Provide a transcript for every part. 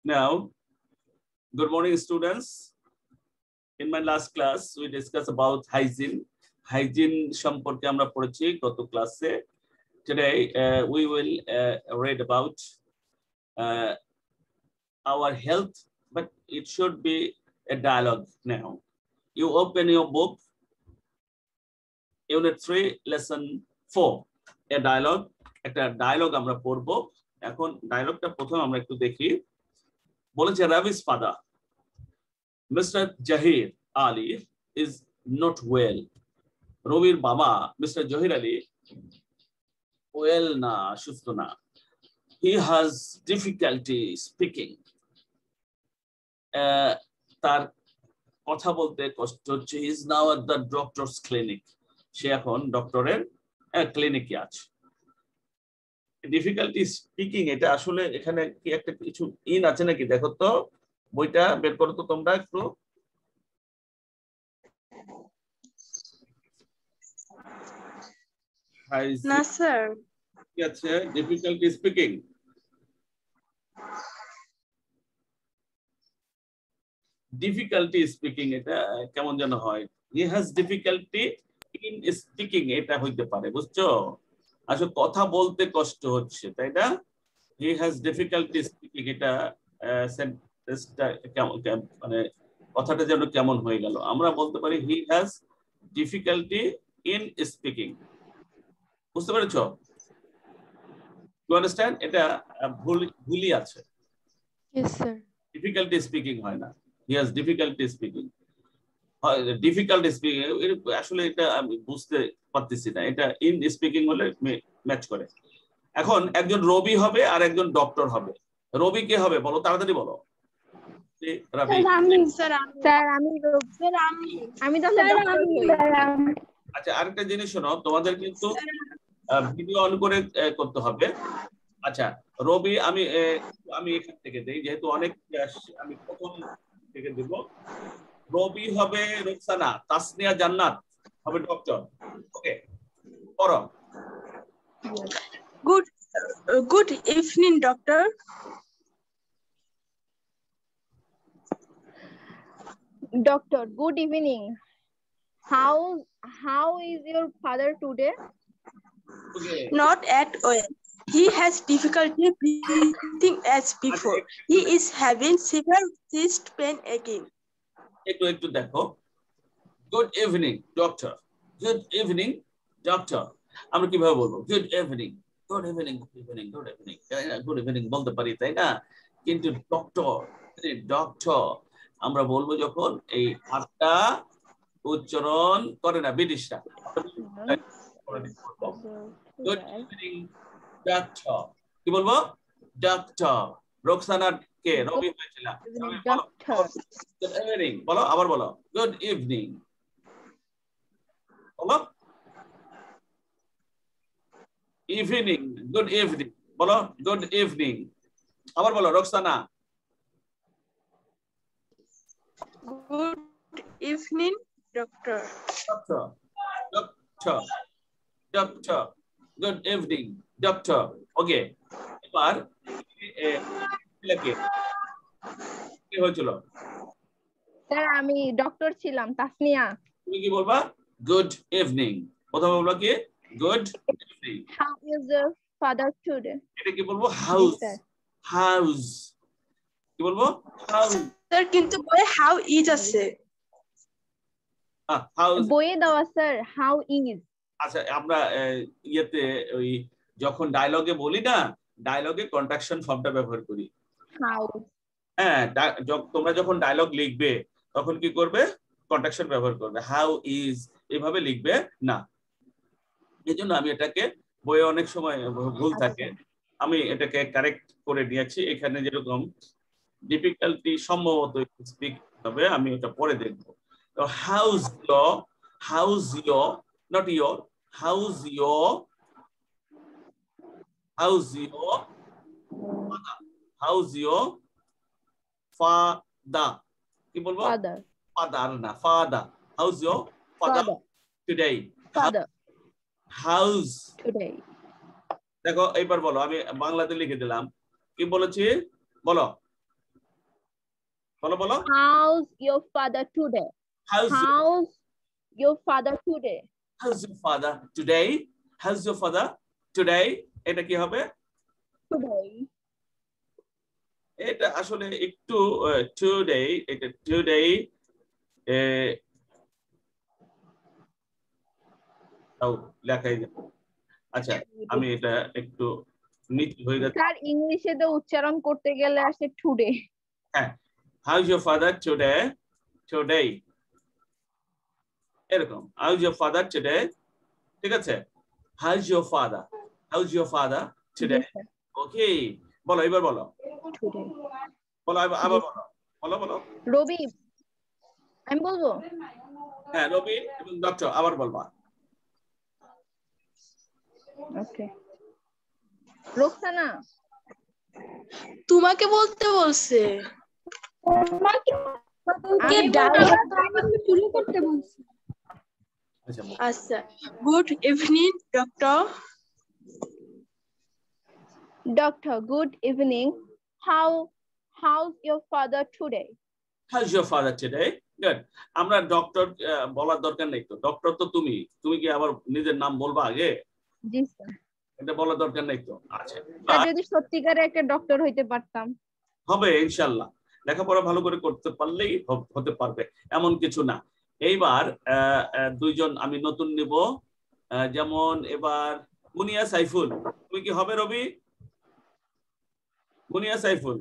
Now, good morning, students. In my last class, we discussed about hygiene. Hygiene সম্পর্কে আমরা পড়েছি গত ক্লাসে. Today, we will read about our health, but it should be a dialogue now. You open your book, Unit 3, Lesson 4. A dialogue. একটা dialogue আমরা পড়বো. এখন dialogueটা প্রথমে আমরা একটু দেখি. বলেছে Ravi's father, Mr. Jahir Ali, is not well. রবির বাবা Mr. Jahir Ali well না, সুস্থ না. He has difficulty speaking. তার কথা বলতে কষ্ট হচ্ছে. He is now at the doctor's clinic. সে এখন ডক্টরের ক্লিনিকে আছে. ডিফিকাল্টি স্পিকিং, এটা আসলে এখানে কি একটা কিছু ইন আছে নাকি দেখো তো, বইটা বের করো তো তোমরা একটু. না স্যার, কি আছে ডিফিকাল্টি স্পিকিং? ডিফিকাল্টি স্পিকিং এটা কেমন যেন হয়. He has difficulty in speaking, এটা হইতে পারে, বুঝছো? আসলে কথা বলতে কষ্ট হচ্ছে, তাই না? হি হ্যাজ ডিফিকাল্টি স্পিকিং, এটা সেন্টেন্সটা কেমন, মানে কথাটা যেন কেমন হয়ে গেল. আমরা বলতে পারি he has difficulty in speaking. বুঝতে পেরেছো? To understand? এটা ভুলই আছে. Yes sir. ডিফিকাল্টি স্পিকিং হয় না, he has difficulty speaking. Difficult speaking আসলে এটা আমি বুঝতে পারতেছি না, এটা ইন স্পিকিং হলে ম্যাচ করে. এখন একজন রবি হবে আর একজন ডক্টর হবে. রবি কে হবে বলো, তাড়াতাড়ি বলো. আচ্ছা, আরেকটা জিনিস শোনো, তোমাদের কিন্তু ভিডিও অন করে করতে হবে. আচ্ছা, রবি আমি এখান থেকে দেই, যেহেতু অনেক আমি প্রথম থেকে দেব. রবি হবে রোকসানা, তাসনিয়া জান্নাত হবে ডক্টর. ওকে, পড়ো. Good evening, doctor. Doctor, good evening. How is your father today? Okay. Not at all. He has difficulty breathing as before. He is having severe chest pain again. একটু দেখো. Good evening doctor. Good evening doctor. আমরা কিভাবে বলবো? Good evening, good evening, good evening, good evening, good evening বলতে পারি, তাই না? কিন্তু ডক্টর আমরা বলবো যখন এই আটটা উচ্চারণ করে না ব্রিটিশরা. Good evening doctor. কি বলবো? ডক্টর. রোকসানার কে রবি হয়েছিল. গুড ইভিনিং বলো, আবার বলো. গুড ইভিনিং বলো. ইভিনিং, গুড ইভিনিং বলো. গুড ইভিনিং আবার বলো. Roksana. Good evening, doctor. Doctor, doctor, doctor. Good evening doctor. Okay, এবার কি হয়েছিল? স্যার আমি ডক্টর ছিলাম, তাসনিয়া। তুমি কি বলবা? Good evening. প্রথমে বলবা কি? Good evening. How is your father today? এটা কি বলবো? হাউস. হাউস কি বলবো? হাউস. স্যার কিন্তু বই how is আছে। হাউস বইয়ে দেওয়া স্যার, how is। আচ্ছা, আমরা ইয়েতে ওই যখন ডায়লগে বলি না, ডায়লগে কন্ট্রাকশন ফর্মটা ব্যবহার করি. how। হ্যাঁ, তোমরা যখন ডায়লগ লিখবে তখন কি করবে? কন্ট্রাকশন ব্যবহার করবে. হাউ ইজ এভাবে লিখবে না. এজন্য আমি এটাকে বইয়ে অনেক সময় ভুল থাকে, আমি এটাকে কারেক্ট করে নিয়েছি. এখানে যেরকম ডিফিকাল্টি সম্ভবত স্পিক হবে, আমি ওটা পরে দেখব. তো house your not your, house your father. কি বলবো? ফাদার না, father. House your father today. House today. দেখো এইবার বলো, আমি বাংলাতে লিখে দিলাম. কি বলেছি বলো? বলো বলো। How's your father today? How's your father today? How's your father today? How's your father today? এটা কি হবে? Today. এটা আসলে একটু today, এটা today লেখাই যাবে। আচ্ছা আমি এটা একটু নিচে হয়ে গেছে। স্যার ইংলিশে তো উচ্চারণ করতে গেলে আসে টুডে। হ্যাঁ, how's your father today? Today এরকম how's your father today? ঠিক আছে, how's your father? How's your father today? ওকে, বলো এবার বলো, বলো আবার বলো, বলো বলো। রবি, আমি বলবো? হ্যাঁ রবি এবং ডক্টর আবার বলবা। ওকে। রোকসানা, তোমাকে বলতে বলছে। শুরু করতে বলছে। আচ্ছা, good evening doctor. Doctor, good evening. How's your father today? How's your father today? Good. আমরা ডক্টর বলার দরকার নেই তো, ডক্টর তো তুমি কি আবার নিজের নাম বলবা আগে? জি স্যার। এটা বলার দরকার নেই তো। আচ্ছা, যদি সত্যিকারে একটা ডক্টর হইতে পারতাম। হবে ইনশাআল্লাহ, লেখাপড়া ভালো করে করতে পারলেই হতে পারবে, এমন কিছু না। এইবার দুইজন আমি নতুন নিব, যেমন এবার মুনিয়া সাইফুল, তুমি কি হবে রবি? মুনিয়া সাইফুল,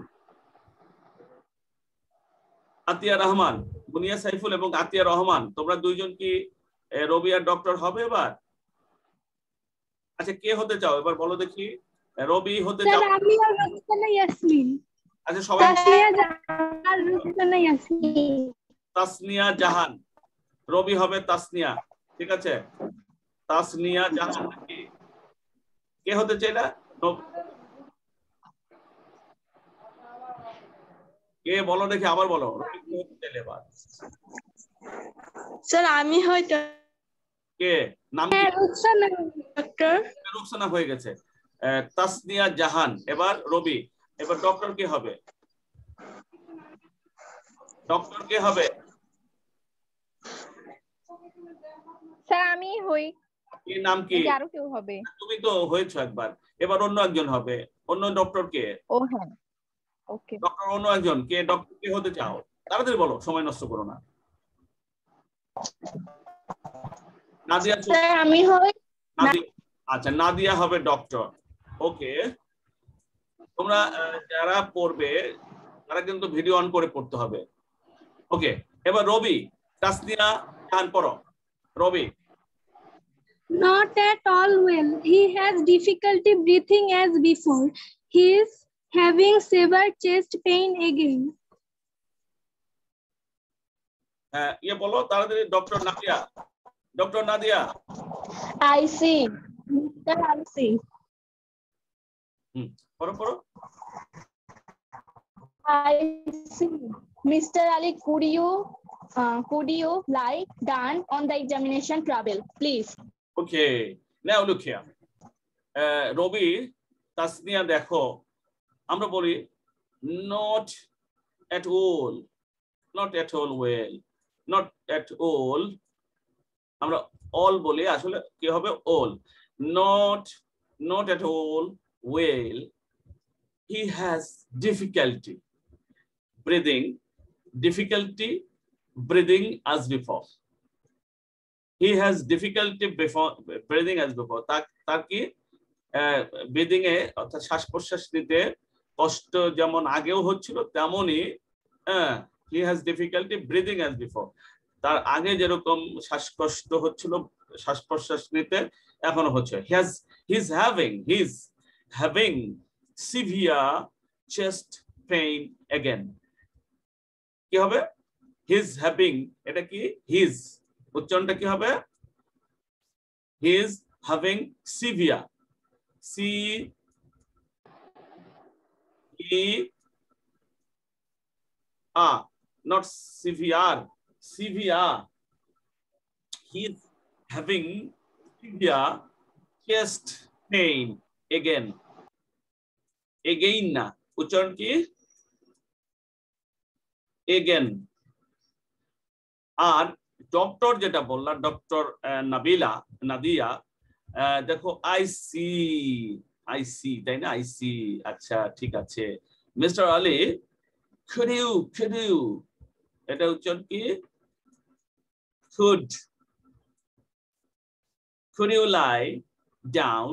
আতিয়া রহমান, মুনিয়া সাইফুল এবং আতিয়া রহমান, তোমরা দুইজন কি রবি আর ডক্টর হবে এবার? আচ্ছা কে হতে চাও এবার বলো দেখি? রবি হতে চাও? আমি আর রুকসানা ইয়াসমিন। আচ্ছা সবাই রুকসানা ইয়াসমিন। তাসনিয়া জাহান, রবি হবে তাসনিয়া, ঠিক আছে? তাসনিয়া জাহান নাকি কে হতে চাইলা? কে বলো দেখি, আবার বলো রবি কে হতে চাইলে এবার? স্যার আমি হয়তো। কে নাম কি? রুকসানা ডক্টর। রুকসানা হয়ে গেছে। তাসনিয়া জাহান, এবার রবি। এবার ডক্টর কে হবে? ডক্টর কে হবে? স্যার আমি হই। কি নাম কি? আরো কেউ হবে? তুমি তো হয়েছো একবার, এবার অন্য একজন হবে। অন্য ডক্টর কে? ও হ্যাঁ, ওকে। ডক্টর অন্য একজন কে? ডক্টর কে হতে চাও? তাড়াতাড়ি বলো, সময় নষ্ট করো না। নাদিয়া, স্যার আমি হই। আচ্ছা নাদিয়া হবে ডক্টর। ওকে, তোমরা যারা পড়বে তারা কিন্তু ভিডিও অন করে পড়তে হবে। ওকে, এবার রবি, তাসনিয়া জাহান পড়ো। রবি। Not at all well. He has difficulty breathing as before. He is having severe chest pain again. ইয়ে বলো তাড়াতাড়ি, doctor Nadia, doctor Nadia. I see. Mr. I see. পড়ো পড়ো। I see. Mr. Ali, could you lie down on the examination table, please? Okay, now look here. রবি, তাসনিয়া দেখো, আমরা বলি not at all, not at all well, not at all, আমরা all বলি, আসলে কি হবে all, not at all well, he has difficulty breathing as before. He has difficulty breathing as before. তার কি ব্রিদিং এ অর্থাৎ শ্বাস প্রশ্বাস নিতে কষ্ট যেমন আগেও হচ্ছিল তেমনই he has difficulty breathing as before. তার আগে যেরকম শ্বাসকষ্ট হচ্ছিল শ্বাস প্রশ্বাস নিতে এখনো হচ্ছে। he's having severe chest pain again. কি হবে? he's having, এটা কি his উচ্চারণটা কি হবে? he is having severe, C E R, not severe, severe. He is having severe chest pain again. Again না, উচ্চারণ কি? again. আর ডক্টর যেটা বললাম ডক্টর নাদিয়া দেখো আই সি তাই না আই সি আচ্ছা ঠিক আছে মিস্টার আলী could you এটা উচ্চারণ কি could you lie down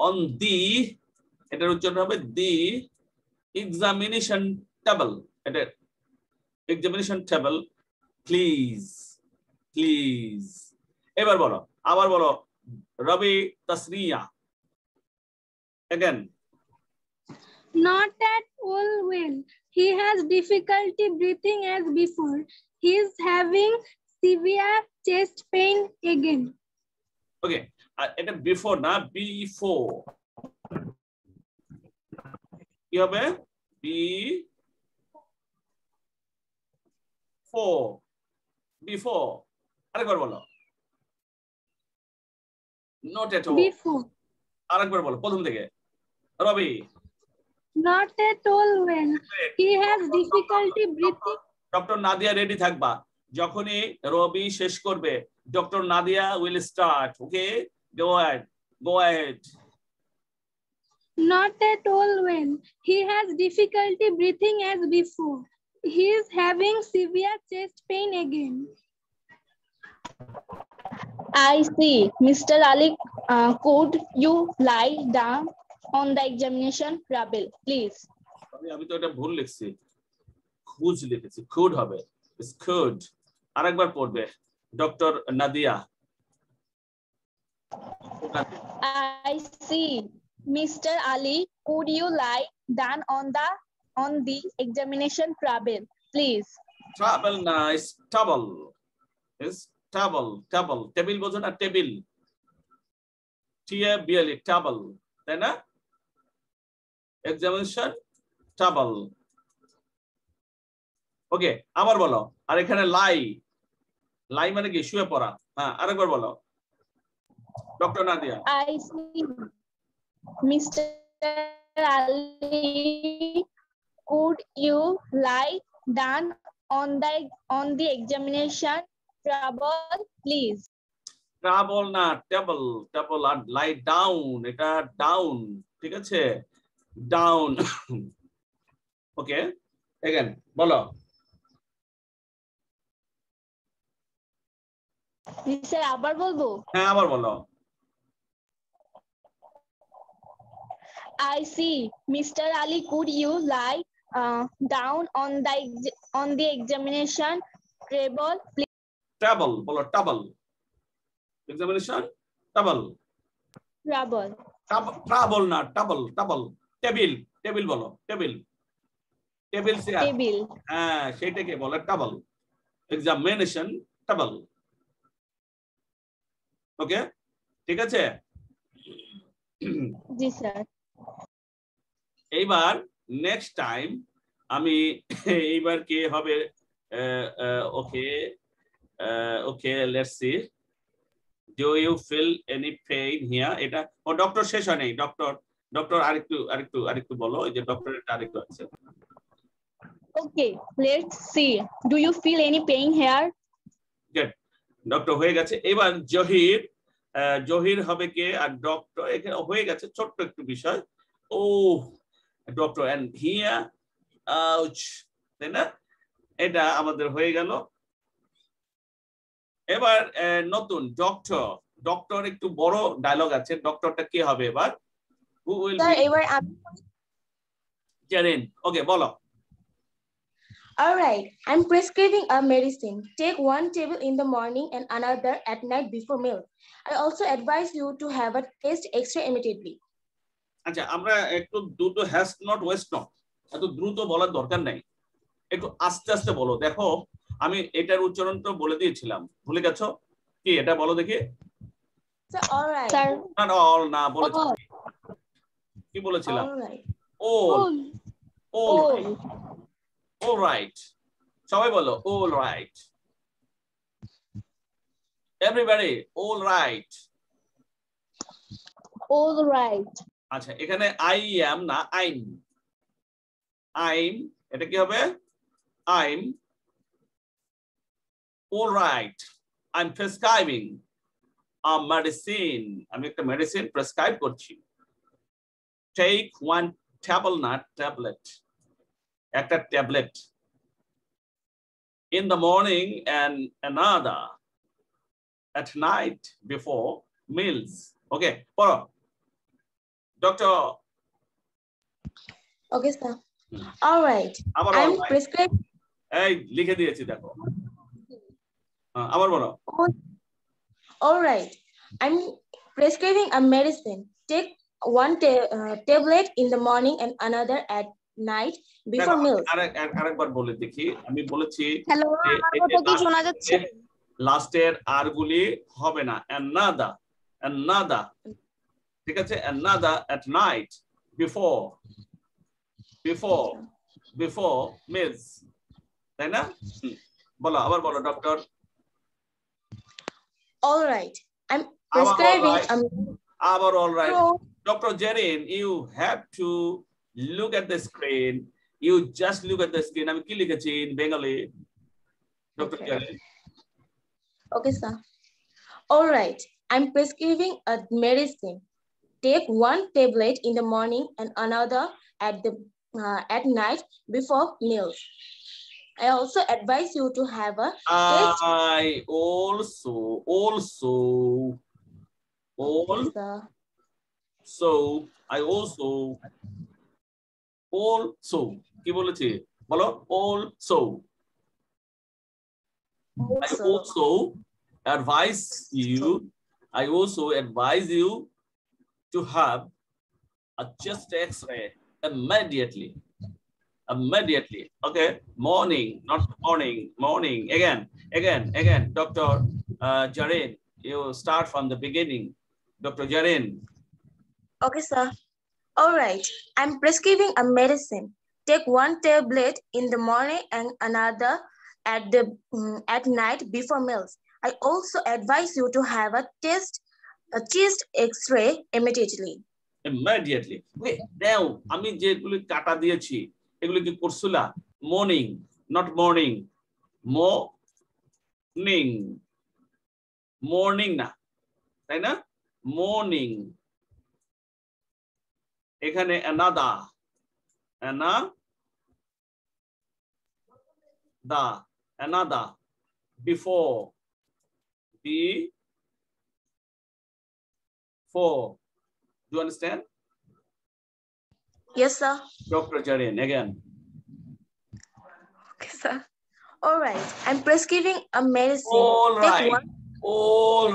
on the এটার উচ্চারণ হবে the examination table এটা examination table please এবার বলো আবার বলো রবি Tasnia again Not at all well. He has difficulty breathing as before. He is having severe chest pain again. okay এটা before না before কি হবে before আরেকবার বলো not at all Before. আরেকবার বলো প্রথম থেকে রবি Not at all well. He has difficulty breathing. Doctor Nadia ready থাকবা যখনই রবি শেষ করবে doctor Nadia will start okay go ahead Not at all well. He has difficulty breathing as before. He is having severe chest pain again. I see. Mr. Ali, could you lie down on the examination table, please? আমি তো এটা ভুল লিখছি খুঁজ লিখেছি could হবে could আরেকবার পড়বে doctor Nadia I see. Mr. Ali, could you lie down on the examination table, please? travel না table টেবিল বোঝো না টেবিল TABLE table তাই না এক্সামিনেশন table ওকে আবার বলো আর এখানে লাই মানে কি শুয়ে পড়া হ্যাঁ আরেকবার বলো doctor Nadia I see. Mr. Ali, could you lie down on the examination table, please? Trouble না টেবল আর লাই ডাউন এটা ডাউন ঠিক আছে ডাউন ওকে এগেন বলো স্যার আবার বলবো হ্যাঁ আবার বলো I see. Mr. Ali, could you lie down on the examination table, please? Trouble বলো ট্রাবল এক্সামিনেশন ট্রাবল ট্রাবল না ট্রাবল টেবিল বলো টেবিল চেয়ার Table. হ্যাঁ সেটাকে বলে ট্রাবল এক্সামিনেশন ট্রাবল ওকে ঠিক আছে জি স্যার এইবার নেক্সট টাইম আমি এইবার কি হবে okay let's see do you feel any pain here এটা ও ডক্টর শেষ হয় নাই ডক্টর আরেকটু বলো এই যে ডক্টরের আরেকটু আছে Okay, let's see. Do you feel any pain here? Good doctor হয়ে গেছে এবার জহির হবে কে আর ডক্টর এখানে হয়ে গেছে ছোট্ট একটু বিষয় ও ডক্টর এন্ড হিয়ার আউচ তাই না এটা আমাদের হয়ে গেল এবার নতুন ডক্টর একটু বড় ডায়লগ আছে ডক্টরটা কে হবে এবার হু উইল স্যার বি এবার আমি জেরিন ওকে বলো all right I'm prescribing a medicine take one table in the morning and another at night before meal I also advise you to have a chest x-ray immediately আচ্ছা আমরা একটু দ্রুত has not waste not এত দ্রুত বলার দরকার নাই একটু আস্তে আস্তে বলো দেখো আমি এটার উচ্চারণ তো বলে দিয়েছিলাম ভুলে গেছো কি এটা বলো দেখি so all right Sir, not all না বলেছি কি বলেছিলাম all right all right সবাই বলো all right everybody all right all right. আচ্ছা এখানে আই অ্যাম না আইম এটা কি হবে I'm all right. I'm prescribing a medicine. আমি একটা medicine prescribe করছি. Take one tablet. একটা tablet. In the morning and another at night before meals. Okay, poro. Doctor. Okay, sir. All right. I'm prescribing. এই লিখে দিয়েছি দেখো। আবার বলো। All right. I'm prescribing a medicine. Take one tablet in the morning and another at night before meals. আরেকবার বলে দেখি। আমি বলেছি হ্যালো, আমার কথা কি শোনা যাচ্ছে? লাস্টের আর গুলি হবে না। another ঠিক আছে, another at night before meals, তাই না? বলো, আবার বলো doctor. All right. I'm prescribing all right. Dr. Jerin, you have to look at the screen. You just look at the screen. আমি কি লিখেছি in Bengali? Dr. Jerin. Okay, sir. All right. I'm prescribing a medicine. Take one tablet in the morning and another at night before meals. I also advise you to have a test. I also কি বলেছি বলো? Also I also advise you to have a chest X-ray immediately. Okay, morning, not morning. Again, Dr. Jerin, you start from the beginning. Dr. Jerin. Okay, sir. All right. I'm prescribing a medicine. Take one tablet in the morning and another at night before meals. I also advise you to have a chest X-ray immediately. Wait, now আমি যেগুলি কাটা দিয়েছি এগুলি কি করছুলা? Morning, not morning. Morning না, তাই না? Morning. এখানে another before do you understand? Yes, sir. Dr. Jerin, again. Okay, sir. All right. I'm prescribing a medicine. All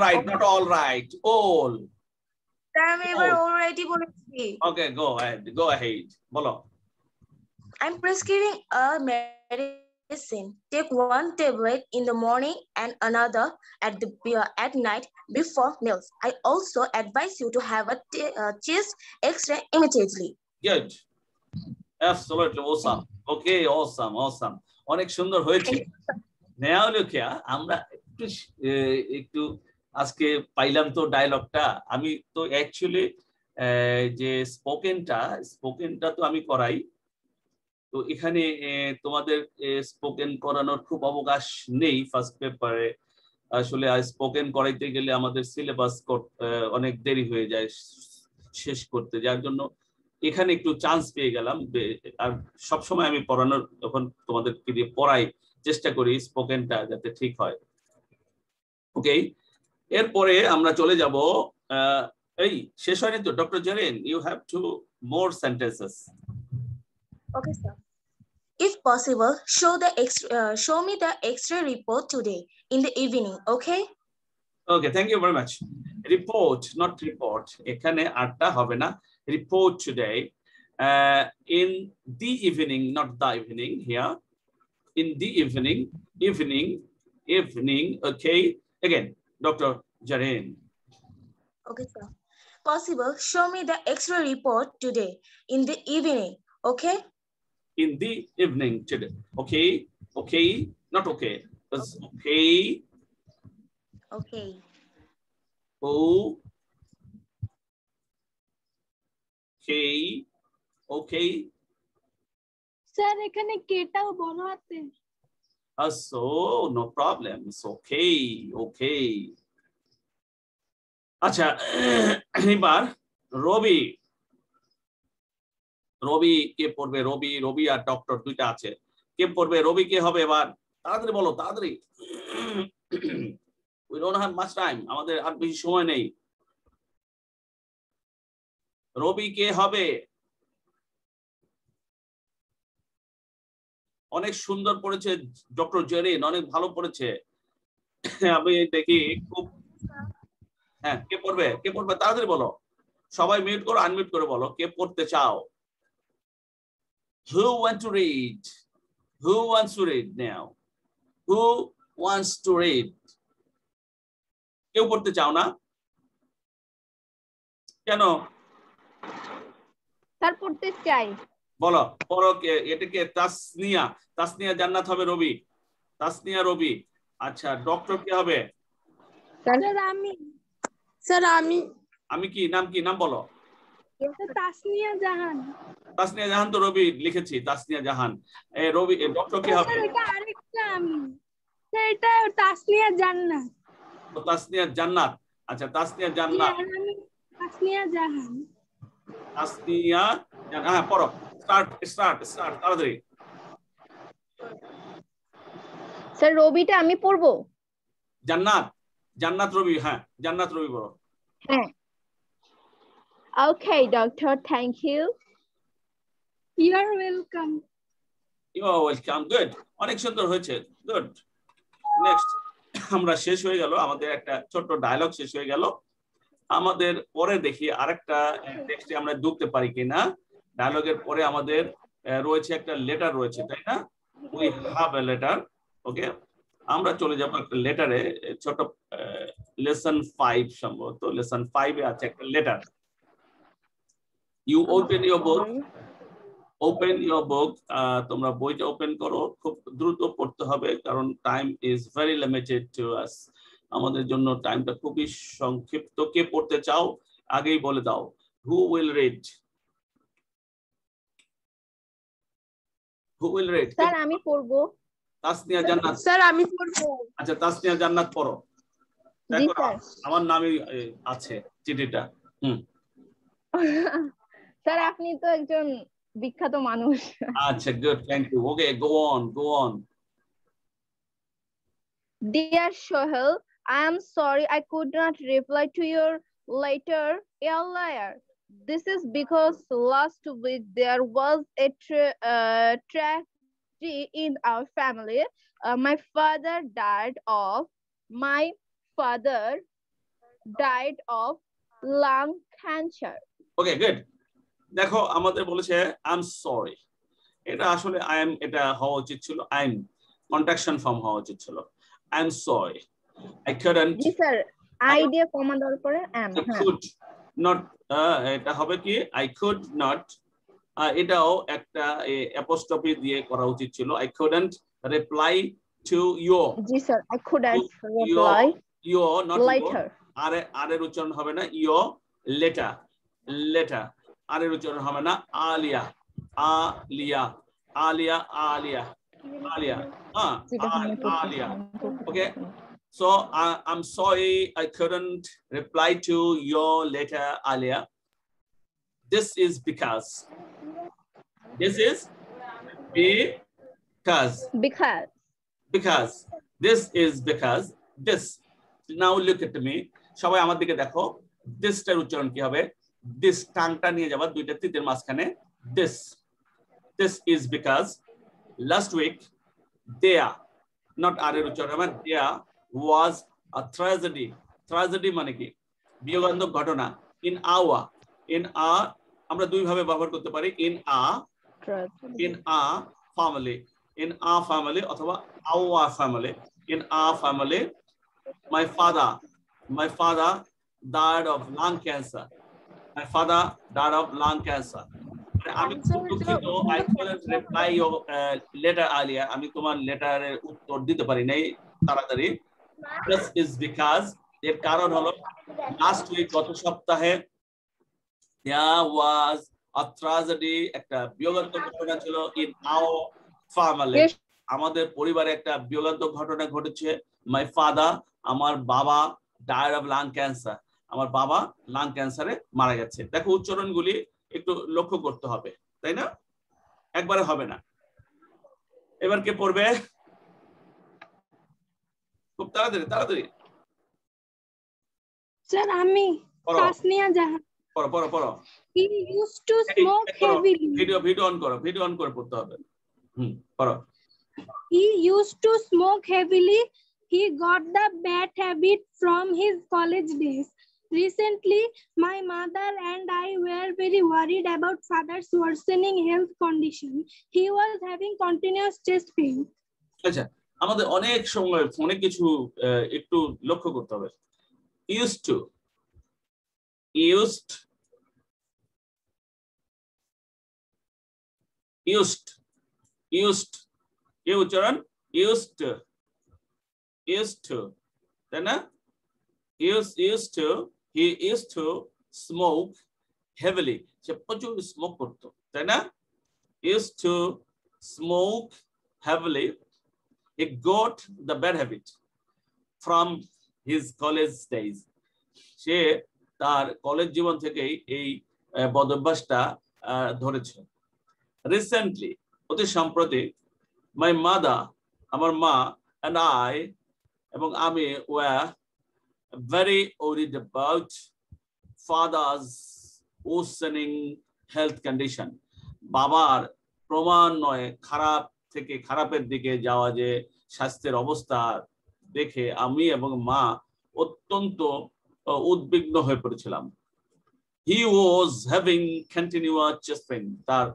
right, not all right. All. Already. Okay, go ahead. Bolo. I'm prescribing a medicine. Take one tablet in the morning and another at night before meals. I also advise you to have a chest X-ray immediately. Good. Absolutely awesome. Okay, awesome. অনেক সুন্দর হয়েছে। Now look here, আমরা একটু আজকে পাইলাম তো ডায়লগটা। আমি তো অ্যাকচুয়ালি যে স্পোকেনটা তো আমি করাই। তো এখানে তোমাদের স্পোকেন করানোর খুব অবকাশ নেই ফার্স্ট পেপারে। আসলে স্পোকেন করাইতে গেলে আমাদের সিলেবাস অনেক দেরি হয়ে যায় শেষ করতে, যার জন্য এখানে একটু চান্স পেয়ে গেলাম। আর সবসময় আমি পড়ানোর যখন তোমাদেরকে দিয়ে পড়াই চেষ্টা করি স্পোকেনটা যাতে ঠিক হয়। ওকে, এরপরে আমরা চলে যাব। এই শেষ হয়নি তো doctor Zerin, you have two more sentences. Okay, sir. If possible, show me the X-ray report today in the evening, okay? Okay, thank you very much. Report, not report. এখানে আরটা হবে না। Report today. In the evening, not the evening here. In the evening. Okay. Again, Dr. Jerin. Okay, sir. Possible, show me the X-ray report today in the evening, okay? In the evening today. Okay, not okay. It's okay. Okay. Okay. Sir এখানে কেটাও বড় হাতে। So no problem, it's okay, okay. আচ্ছা, এবার রবি, রবি কে পড়বে? রবি, রবি আর doctor দুইটা আছে, কে পড়বে? রবি কে হবে এবার? তাড়াতাড়ি বলো, তাড়াতাড়ি। We don't have much time, আমাদের আর বেশি সময় নেই। রবি কে হবে? অনেক সুন্দর পড়েছে ডক্টর জেরিন, অনেক ভালো পড়েছে। আমি দেখি খুব, হ্যাঁ কে পড়বে? কে পড়বে? তাড়াতাড়ি বলো, সবাই মিউট করো, আনমিউট করে বলো কে পড়তে চাও। Who want to read? Who wants to read now? Who wants to read? কেউ পড়তে চাও না কেন? স্যার পড়তে চাই। বলো, পড়ো। এটাকে তাসনিয়া, তাসনিয়া জান্নাত হবে রবি, তাসনিয়া রবি। আচ্ছা, ডক্টর কে হবে? স্যার আমি। স্যার আমি। আমি কি নাম, কি নাম বলো? তাসনিয়া জাহান। তাসনিয়া জাহান তো রবি লিখেছি, তাসনিয়া জাহান। রবি, ডক্টর কে হবে? এটা আরেকটা আমি, এটা তাসনিয়া জান্নাত। তো তাসনিয়া জান্নাত। আচ্ছা, তাসনিয়া জান্নাত, তাসনিয়া জাহান। তাসনিয়া, হ্যাঁ পড়ো, স্টার্ট স্টার্ট স্টার্ট তাড়াতাড়ি। স্যার রবিটা আমি পড়বো? জান্নাত, জান্নাত রবি, হ্যাঁ জান্নাত রবি বলো। হ্যাঁ। Okay, doctor, thank you. You are welcome. You are welcome. Good. অনেক সুন্দর হয়েছে। গুড। নেক্সট, আমরা শেষ হয়ে গেল, আমাদের একটা ছোট্ট ডায়লগ শেষ হয়ে গেল। আমাদের পরে দেখি আরেকটা টেক্সটে আমরা ঢুকতে পারি কিনা। ডায়লগের পরে আমাদের রয়েছে একটা লেটার রয়েছে, তাই না? We have a letter. Okay, আমরা চলে যাবো একটা লেটারে, ছোট লেসন 5, সম্ভবত লেসন 5 এ আছে একটা letter. You open your book, open your book. তোমরা বইটা ওপেন করো, খুব দ্রুত পড়তে হবে কারণ time is very limited to us. আমাদের জন্য টাইমটা খুবই সংক্ষিপ্ত। কে পড়তে চাও আগেই বলে দাও। Who will read? Who will read? Sir আমি পড়বো। তাসনিয়া জান্নাত। স্যার আমি পড়বো। আচ্ছা, তাসনিয়া জান্নাত পড়ো। জি দেখো স্যার। আমার নামই আছে চিঠিটা। স্যার আপনি তো একজন বিখ্যাত মানুষ। আচ্ছা, good, thank you. Okay, go on, go on. Dear Sohail, I am sorry I could not reply to your letter earlier. This is because last week there was a tragedy in our family. My father died of lung cancer. Okay, good. দেখো আমাদের বলেছে I am sorry, এটা আসলে I am, এটা হওয়া উচিত ছিল I am, contraction form হওয়া উচিত ছিল। I am sorry, I couldn't. G sir, I দিয়ে কমা দেওয়ার পরে এম। কুড নট, এটা হবে কি আই কুড নট, এটাও একটা অ্যাপোস্ট্রফি দিয়ে করা উচিত ছিল। I couldn't reply to your. জি sir, I couldn't reply your, not letter. আর এর উচ্চারণ হবে না ইয়োর লেটার, লেটার। আর এর উচ্চারণ হবে না Alia, Alia, Alia, Alia, Alia, Alia. Okay, so I'm sorry I couldn't reply to your letter earlier. This is because. This is because. Because. This is because. This. Now look at me. সবাই আমার দিকে দেখো। This টার উচ্চারণ কি হবে? This টাংটা নিয়ে যাবা দুইটা তিতের মাঝখানে। This. This is because last week there, not আর এর উচ্চারণ হবে, there was a tragedy. Tragedy মানে কি? বিয়োগান্তক ঘটনা। In our, আমরা দুই ভাবে ব্যবহার করতে পারি। In our family অথবা our family. In our family, my father died of lung cancer. My father died of lung cancer. আমি দুঃখিত, I couldn't reply your letter earlier. আমি তোমার লেটারের উত্তর দিতে পারি নাই তাড়াতাড়ি। This is because, এর কারণ হলো লাস্ট উইক, গত সপ্তাহে there was a tragedy, একটা বিয়োগান্তক ঘটনা ছিল in our family. Yes. আমাদের পরিবারে একটা বিয়োগান্তক ঘটনা ঘটেছে। My father, আমার বাবা died of lung cancer. আমার বাবা লাং ক্যান্সারে মারা গেছে। দেখো উচ্চারণগুলি একটু লক্ষ্য করতে হবে, তাই না? একবারে হবে না। এবার কে পড়বে? খুব তাড়াতাড়ি তাড়াতাড়ি। স্যার আমি তাসনিয়া জাহান। পড়ো পড়ো পড়ো। He used to smoke heavily. Video on করো, ভিডিও অন করে পড়তে হবে। পড়ো। He used to smoke heavily. He got the bad habit from his college days. Recently, my mother and I were very worried about father's worsening health condition. He was having continuous chest pain. আচ্ছা, আমাদের অনেক সময় ফোনে কিছু একটু লক্ষ্য করতে হবে। used to, কি উচ্চারণ? used to, তাই না? he used to smoke heavily. সে প্রচুর স্মোক করতো, তাই না? used to smoke heavily. He got the bad habit from his college days. সে তার কলেজ জীবন থেকেই এই বদভ্যাসটা ধরেছে। Recently, অতি সম্প্রতি, my mother, আমার মা, and I, এবং আমি were very worried about father's worsening health condition. বাবার ক্রমান্বয়ে খারাপ থেকে খারাপের দিকে যাওয়া যে স্বাস্থ্যের অবস্থা দেখে আমি এবং মা অত্যন্ত উদ্বিগ্ন হয়ে পড়েছিলাম। He was having continuous chest pain. তার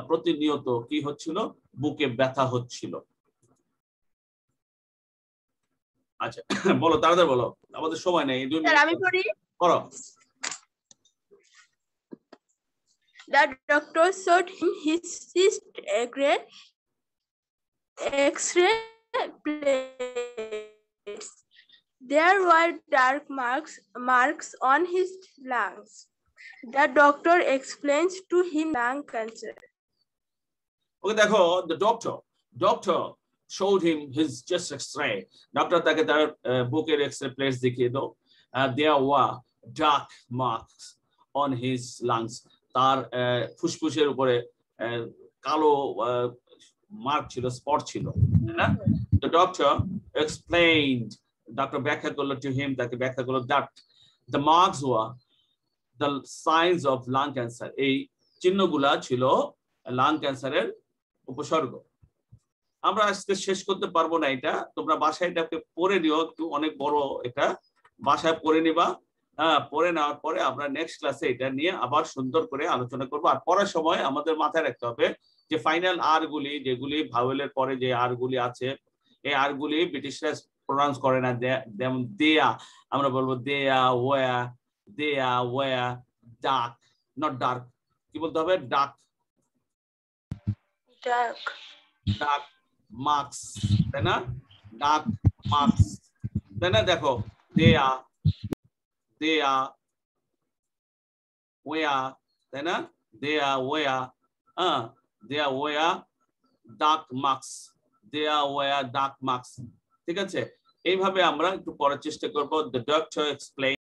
প্রতিনিয়ত কি হচ্ছিল? বুকে ব্যথা হচ্ছিল। আচ্ছা, বলো তাড়াতাড়ি বলো, আমাদের সময় নেই। 2 মিনিট। আমি পড়ি। পড়ো। The doctor showed him his X-ray plates. There were dark marks on his lungs. The doctor explained to him lung cancer. Okay, দেখো, the doctor showed him his chest X-ray. Doctor তাকে তার বুকের X-ray plates দেখিয়ে দাও। There were dark marks on his lungs. তার ফুসফুসের উপরে কালো মার্ক ছিল, স্পট ছিল, তাই না? The doctor explained, doctor ব্যাখ্যা করলো to him, তাকে ব্যাখ্যা করলো that the marks were the signs of lung cancer. এই চিহ্নগুলা ছিল লাং ক্যান্সারের উপসর্গ। আমরা আজকে শেষ করতে পারবো না এটা, তোমরা বাসায় এটাকে পড়ে নিও, একটু অনেক বড় এটা, বাসায় পড়ে নিবা। পড়ে নেওয়ার পরে আমরা নেক্সট ক্লাসে এটা নিয়ে আবার সুন্দর করে আলোচনা করবো। আর পড়ার সময় আমাদের মাথায় রাখতে হবে যে ফাইনাল আর গুলি, যেগুলি ভাওয়েলের পরে যে আর গুলি আছে, এই আর গুলি ব্রিটিশরা প্রনাউন্স করে না। যেমন দেয়া, আমরা বলবো দেয়া, ওয়া, ডার্ক, নট ডার্ক। কি বলতে হবে? ডার্ক, মার্কস, তাই না? ডার্ক মার্কস, তাই না? দেখো, দেয়া, ওয়া, তাই না? দেয়া, ওয়া, ডার্ক মার্কস, ডার্ক মার্কস। ঠিক আছে, এইভাবে আমরা একটু পড়ার চেষ্টা করবো। The doctor explained